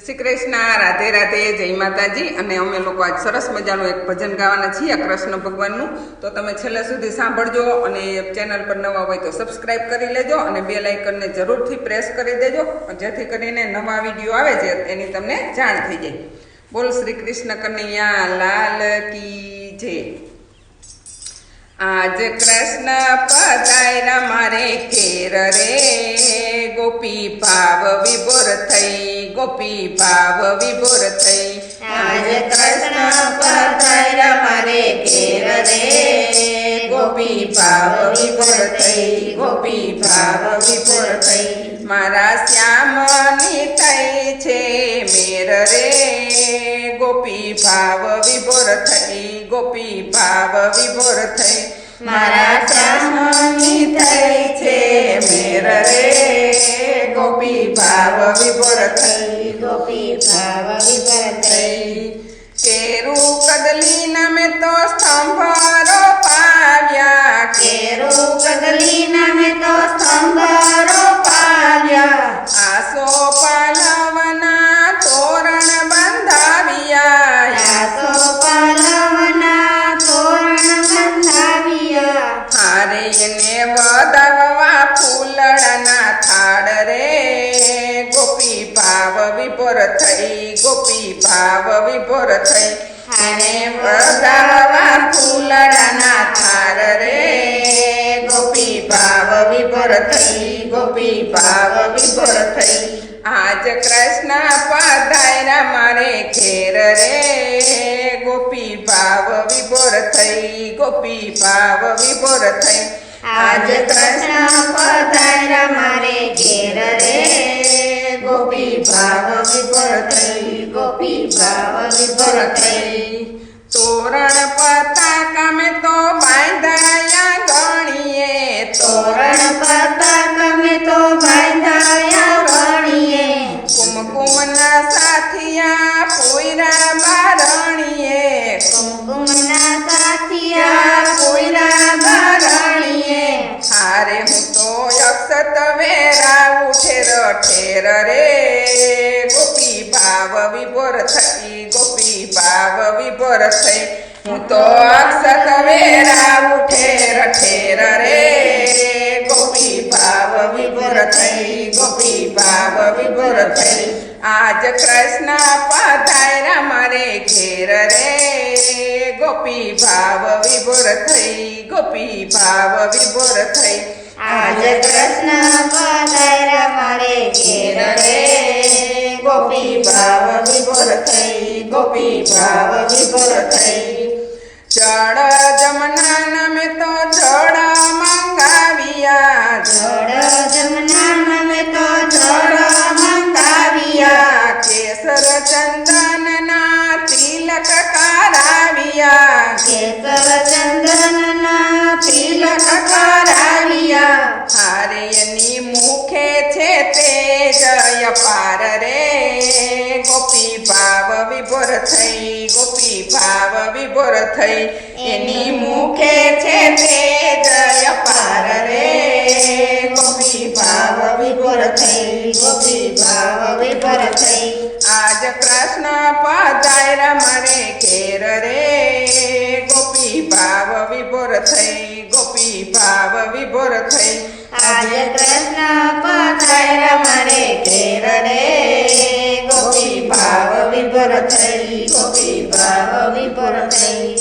શ્રી કૃષ્ણ, રાધે રાધે, જય માતાજી। અને અમે લોકો આજ સરસ મજાનું એક ભજન ગાવાના છીએ કૃષ્ણ ભગવાનનું, તો તમે છેલ્લે સુધી સાંભળજો। અને ચેનલ પર નવા હોય તો સબસ્ક્રાઇબ કરી લેજો અને બેલ આઇકનને જરૂરથી પ્રેસ કરી દેજો, જેથી કરીને નવા વિડીયો આવે છે એની તમને જાણ થઈ જાય। બોલ શ્રી કૃષ્ણ કનૈયા લાલ કી જય। आज कृष्ण पधार्या मारे घेर रे, गोपी भाव विभोर थई, गोपी भाव विभोर थई। आज कृष्ण पधार्या मारे घेर रे, गोपी भाव विभोर थई, गोपी भाव विभोर थई। मारा श्यामनी थई छे मेर रे, गोपी भाव विभोर थई, गोपी भाव विभोर थई। मारा श्यामनी थई छे मेर रे, गोपी भाव विभोर थई, गोपी भाव विभोर थई। केरू कदली नमे तो स्तंभरो पाव्या, केरू कदली नमे तो स्तंभरो पाव्या। आसो पालवना तोरण बंधाविया, आसो पालवना तोरण बंधाविया। हारे ने वदवा फूलड़ना थाड़ रे, गोपी भाव विभोर थई, गोपी भाव विभोर थई। हारे वदवा फूलड़ना थाड़ रे, गोपी भाव विभोर थई, गोपी भाव विभोर थई। आज कृष्ण पधार्या मारे घेर रे, गोपी भाव विभोर थई, गोपी भाव विभोर थई। आज कृष्ण पधार्या मारे घेर रे, गोपी भाव विभोर थई, गोपी भाव विभोर थई। तोरण पताका में तो बांधाया गणिए, तोरण पताका में तो बांधाया गणिए। कुमकुमना साथिया पोयरा बारणिए, कुमकुमना साथिया पोयरा बारणिए। हारे हूँ तो अक्षत वेरावू ठेर ठेर रे, गोपी भाव विभोर थई, गोपी भाव विभोर थई। हूँ तो अक्षत वेरावू ठेर ठेर रे, गोपी भाव विभोर थई, गोपी भाव विभोर थई। आज कृष्ण पधार्या मारे घेर रे, गोपी भाव विभोर थई, गोपी भाव विभोर थई। आज कृष्ण पधार्या मारे घेर रे, गोपी भाव विभोर थई, गोपी भाव विभोर थई। जड़ जमुना नमे तो जड़ मंगाविया, जड़ जमुना नमे तो जड़ मंगाविया। केसर चंदन ना तिलक कराविया, केसर चंदन ना तिलक कराविया। हारे एनी मुखे छे तेजय पार रे, गोपी भाव विभोर थई, गोपी भाव विभोर थई। एनी मुखे छे तेजय पार रे, गोपी भाव विभोर थई, गोपी भाव विभोर थई। आज कृष्ण पधार्या मारे घेर रे, गोपी भाव विभोर थई, गोपी भाव विभोर थई। आज कृष्ण पधार्या मारे घेर रे, गोपी भाव विभोर थई, गोपी भाव विभोर थई।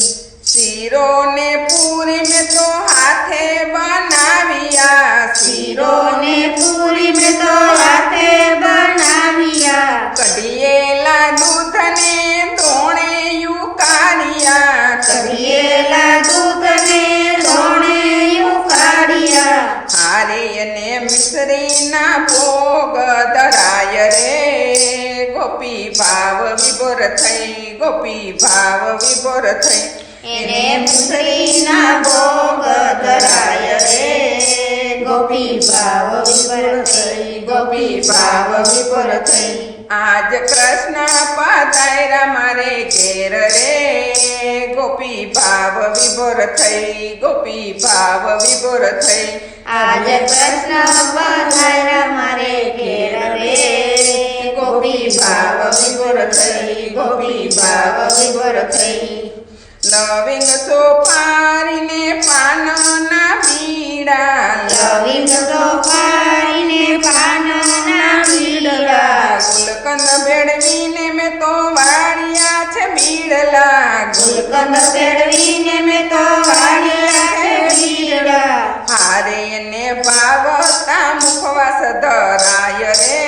शीरो ने पूरी में तो हाथे बनाविया, शीरो ने पूरी में तो हाथे बनाविया। कढ़िएला दूध ने धोणे युकारिया, कढ़िएला दूध ने धोणे युकारिया। हारे ने मिश्री ना भोग धराय रे, गोपी भाव विभोर थई, गोपी भाव विभोर थई। एने मिश्री ना भोग धराय रे, गोपी भाव विभोर थई, गोपी भाव विभोर थई। आज कृष्ण पधार्या मारे घेर रे, गोपी भाव विभोर थई, गोपी भाव विभोर थई। आज कृष्ण पधार्या मारे घेर रे, गोपी भाव ભાવ વિભોર થઈ ગોપી ભાવ વિભોર થઈ લવિંગ સોપારીને પાનના બીડા લવિંગ સોપારીને પાનના બીડલા ગુલકંદ ભેળવીને મેં તો વાળ્યા છે બીડલા ગુલકંદ ભેળવીને મેં તો વાળ્યા છે બીડલા હારે એને ભાવતા મુખવાસ ધરાય રે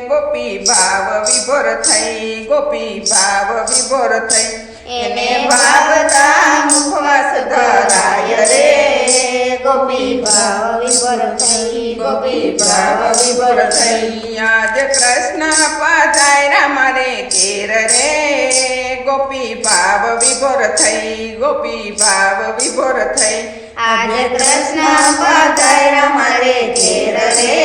ગોપી ભાવ વિભોર થઈ ગોપી ભાવ વિભોર થઈ એને ભાવતા મુખવાસ ધરાય રે ગોપી ભાવ વિભોર થઈ ગોપી ભાવ વિભોર થઈ આજ કૃષ્ણ પધાર્યા મારે ઘેર રે ગોપી ભાવ વિભોર થઈ ગોપી ભાવ વિભોર થઈ આજે કૃષ્ણ પધાર્યા મારે ઘેર રે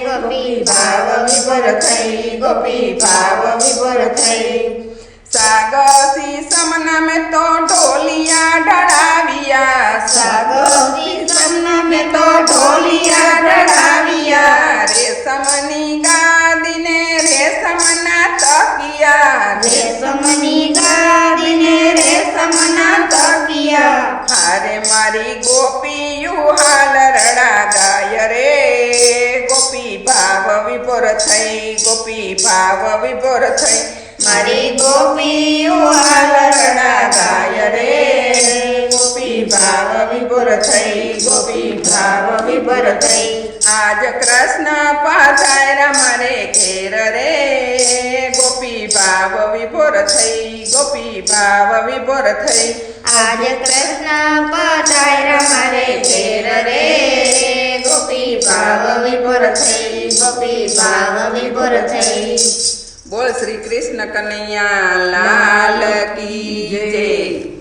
ગોપી ભાવ વિભોર થઈ ગોપી ભાવ વિભોર થઈ સાગસી સમના મેં તો ઢોલિયા ઢળાવ્યા સાગોતી સમના મેં તો ઢોલિયા ઢળાવ્યા રેશમની ગાદીને રેશમના તકિયા રેશમની ગાદીને રેશમના તકિયા હારે મારી ગોપીયું હાલ રડા ગાય રે ગોપી ભાવ વિભોર થઈ ગોપી ભાવ વિભોર થઈ મારી ગોપીઓ હાલરડા ગાય રે ગોપી ભાવ વિભોર થઈ ગોપી ભાવ વિભોર થઈ આજ કૃષ્ણ પધાર્યા મારે ઘેર રે ગોપી ભાવ વિભોર થઈ ગોપી ભાવ વિભોર થઈ આજે કૃષ્ણ પધાર્યા મારે ઘેર રે ગોપી ભાવ વિભોર થઈ ગોપી ભાવ વિભોર થઈ બોલ શ્રી કૃષ્ણ કનૈયા લાલ કી જય